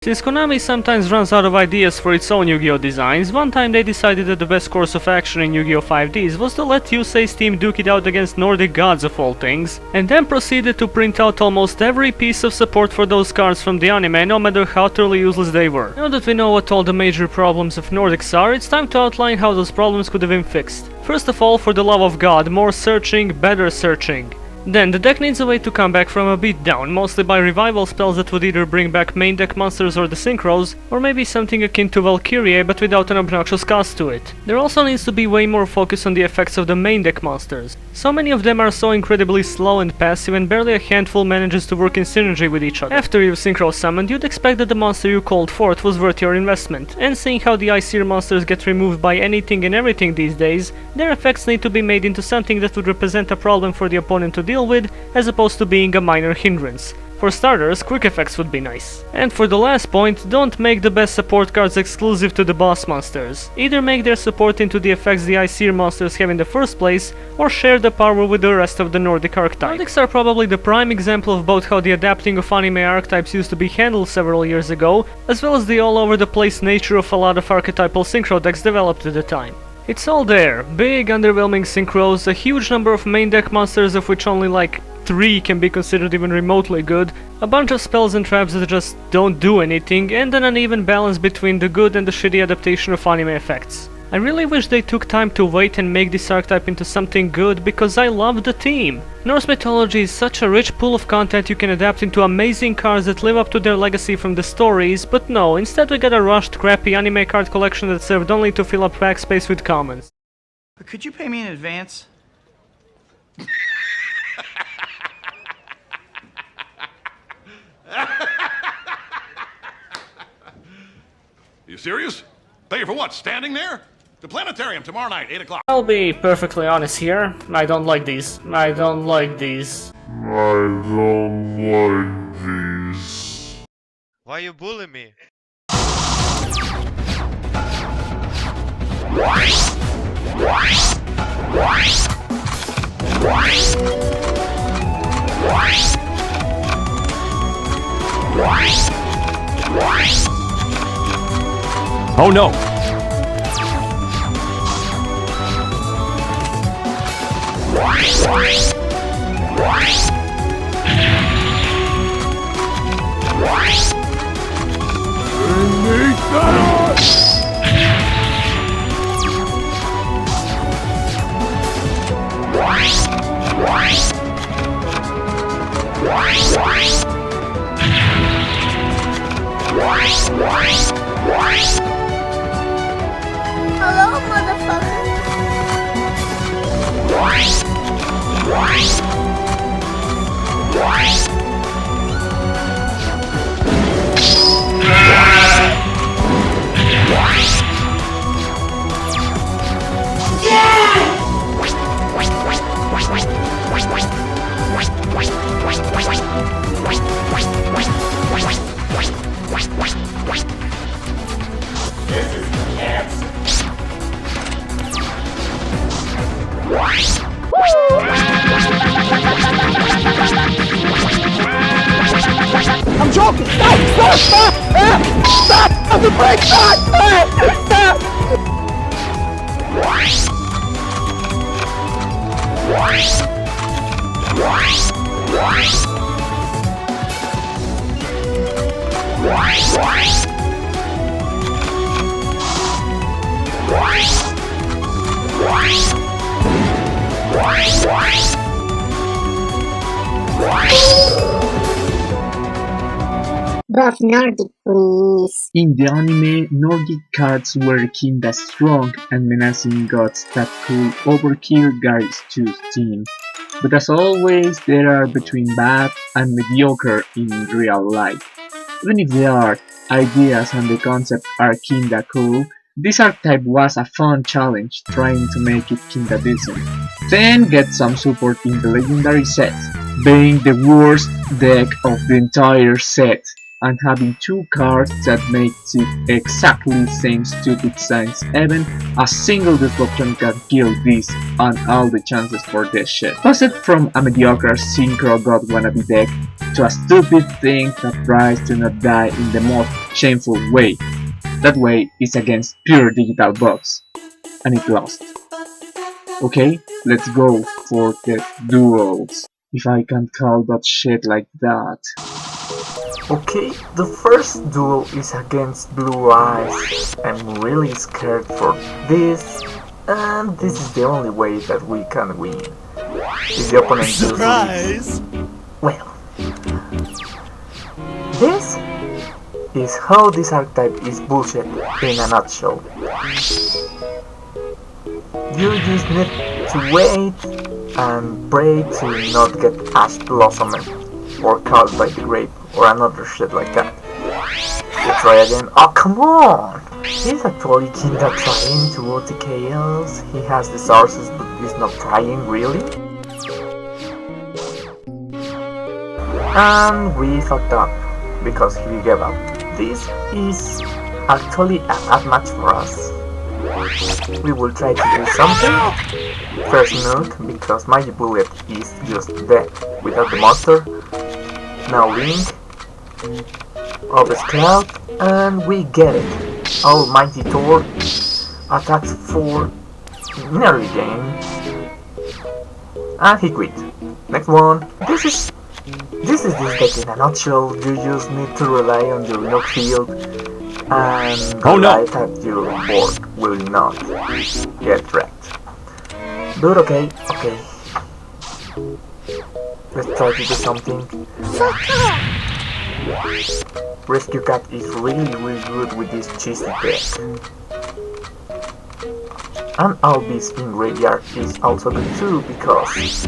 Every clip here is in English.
Since Konami sometimes runs out of ideas for its own Yu-Gi-Oh designs, one time they decided that the best course of action in Yu-Gi-Oh 5Ds was to let Yusei's team duke it out against Nordic gods of all things, and then proceeded to print out almost every piece of support for those cards from the anime, no matter how utterly useless they were. Now that we know what all the major problems of Nordics are, it's time to outline how those problems could have been fixed. First of all, for the love of God, more searching, better searching. Then, the deck needs a way to come back from a beatdown, mostly by revival spells that would either bring back main deck monsters or the synchros, or maybe something akin to Valkyrie but without an obnoxious cost to it. There also needs to be way more focus on the effects of the main deck monsters. So many of them are so incredibly slow and passive, and barely a handful manages to work in synergy with each other. After you've synchro summoned, you'd expect that the monster you called forth was worth your investment, and seeing how the Iceer monsters get removed by anything and everything these days, their effects need to be made into something that would represent a problem for the opponent to deal with, as opposed to being a minor hindrance. For starters, quick effects would be nice. And for the last point, don't make the best support cards exclusive to the boss monsters. Either make their support into the effects the Iceer monsters have in the first place, or share the power with the rest of the Nordic archetype. Nordics are probably the prime example of both how the adapting of anime archetypes used to be handled several years ago, as well as the all over the place nature of a lot of archetypal synchro decks developed at the time. It's all there. Big, underwhelming synchros, a huge number of main deck monsters of which only like 3 can be considered even remotely good, a bunch of spells and traps that just don't do anything, and an uneven balance between the good and the shitty adaptation of anime effects. I really wish they took time to wait and make this archetype into something good, because I love the theme. Norse mythology is such a rich pool of content you can adapt into amazing cards that live up to their legacy from the stories, but no, instead we got a rushed, crappy anime card collection that served only to fill up backspace with commons. But could you pay me in advance? You serious? Pay for what? Standing there? The planetarium tomorrow night, 8 o'clock. I'll be perfectly honest here, I don't like these. I don't like these. Why you bully me? Oh no! Hello, motherfucker. I'm joking! Stop! Stop! Stop! Stop! Stop the brake! Stop! Stop! Buff Nordic, please. In the anime, Nordic cards were kinda strong and menacing gods that could overkill Gary's 2's team. But as always, there are between bad and mediocre in real life. Even if the art, ideas and the concept are kinda cool, this archetype was a fun challenge trying to make it kinda decent. Then get some support in the legendary set, being the worst deck of the entire set. and having two cards that make it exactly the same stupid signs, even a single disruption can kill this and all the chances for this shit. Passed from a mediocre synchro god wannabe deck to a stupid thing that tries to not die in the most shameful way. That way is against pure digital bugs, and it lost. Okay, let's go for the duels. If I can call that shit like that. Okay, the first duel is against Blue Eyes. I'm really scared for this, and this is the only way that we can win. If the opponent Surprise! Well, this is how this archetype is bullshit in a nutshell. You just need to wait and pray to not get Ash Blossomed or caught by the grape or another shit like that. You try again. Oh, come on! He's actually kinda trying to OTK us. He has the sources, but he's not trying really. And we fucked up because he gave up. This is actually a bad match for us. We will try to do something. First nuke, because my bullet is just dead without the monster. Now Wing, Obvious Cloud, and we get it. Almighty Thor attacks for nearly game, and he quit. Next one. This is this deck in a nutshell. You just need to rely on your nuke field, and the light at your board will not get wrecked. But okay. Let's try to do something. Rescue Cat is really good with this cheesy deck. And Albies in graveyard is also good too, because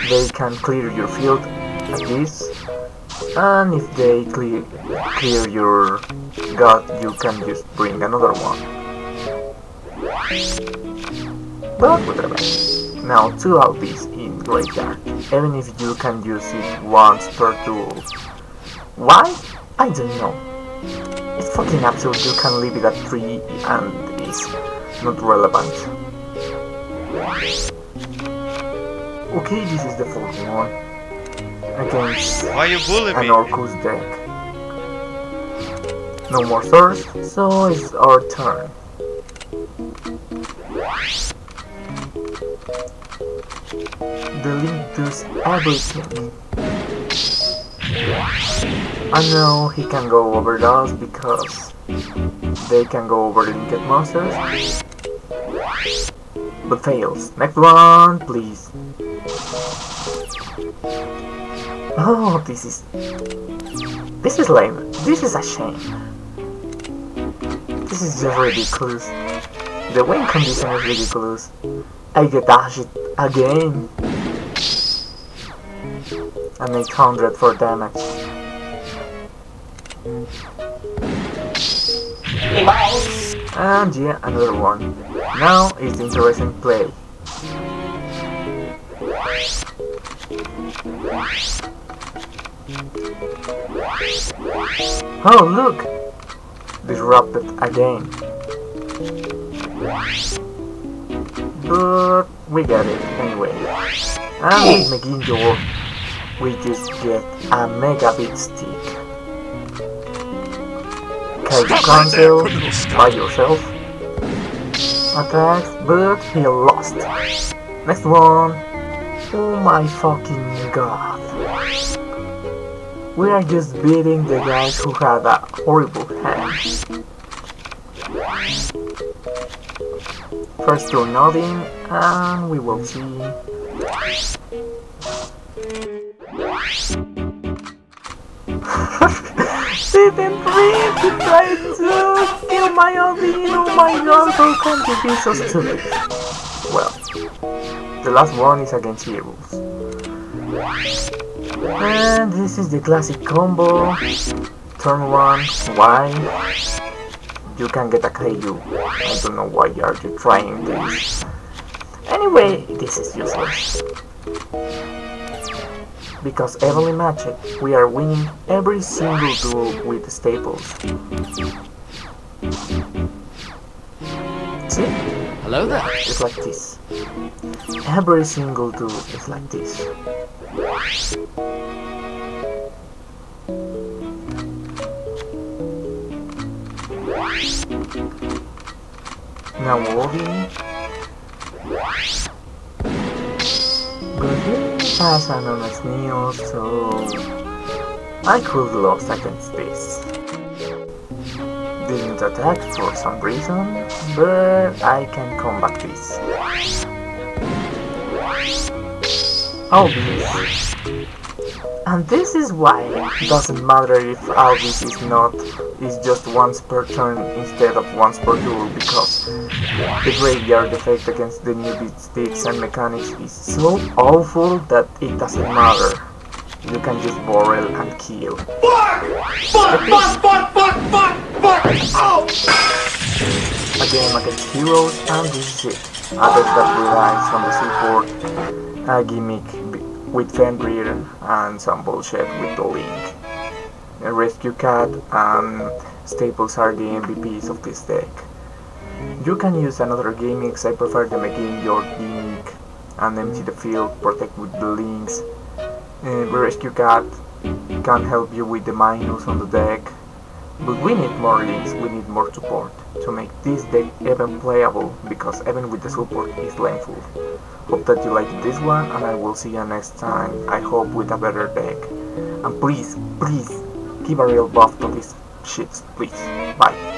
they can clear your field like this, and if they clear your god, you can just bring another one. But whatever. Now 2 Albies in graveyard, even if you can use it once per duel. Why? I don't know. It's fucking absurd. You can leave it at 3 and it's not relevant. Okay, this is the 4th one. Against Why you bully an me? Orcus deck. No more source, so it's our turn. The link does everything. I know he can go over those because they can go over linked monsters, but fails. Next one, please. Oh, this is lame. This is a shame. This is just ridiculous. The win condition is ridiculous. I get dashed again. And 800 for damage. And yeah, another one. Now is the interesting play. Oh look! Disrupted again. But we get it anyway. And with McGindoor, we just get a megabit stick. Can you cancel by yourself? Attacks, but he lost. Next one. Oh my fucking god. We are just beating the guys who had a horrible hand. First turn nothing, and we will see. Didn't really try to kill my albino. Oh my god, how can you be so stupid? Well, the last one is against heroes. And this is the classic combo. Turn 1, why? You can get a KU. I don't know why are you trying this. Anyway, this is useless. Because evenly matched, we are winning every single duel with staples. See? Hello there. It's like this. Every single duel is like this. Now moving. But he has an honest meal, so I could lose against this. Didn't attack for some reason, but I can combat this. Obvious. And this is why it doesn't matter if Alvis is just once per turn instead of once per duel, because the graveyard effect against the new beat sticks and mechanics is so awful that it doesn't matter. You can just borrow and kill. Fuck! A game against heroes, and this is it. A deck that relies on the support, a gimmick with Fenrir, and some bullshit with the Link. A Rescue Cat and Staples are the MVPs of this deck. You can use another gimmicks, I prefer them again, your gimmick, and empty the field, protect with the links. The Rescue Cat can help you with the minus on the deck, but we need more links, we need more support to make this deck even playable, because even with the support is lameful. Hope that you liked this one, and I will see you next time, I hope with a better deck. And please, give a real buff to these shits, please. Bye.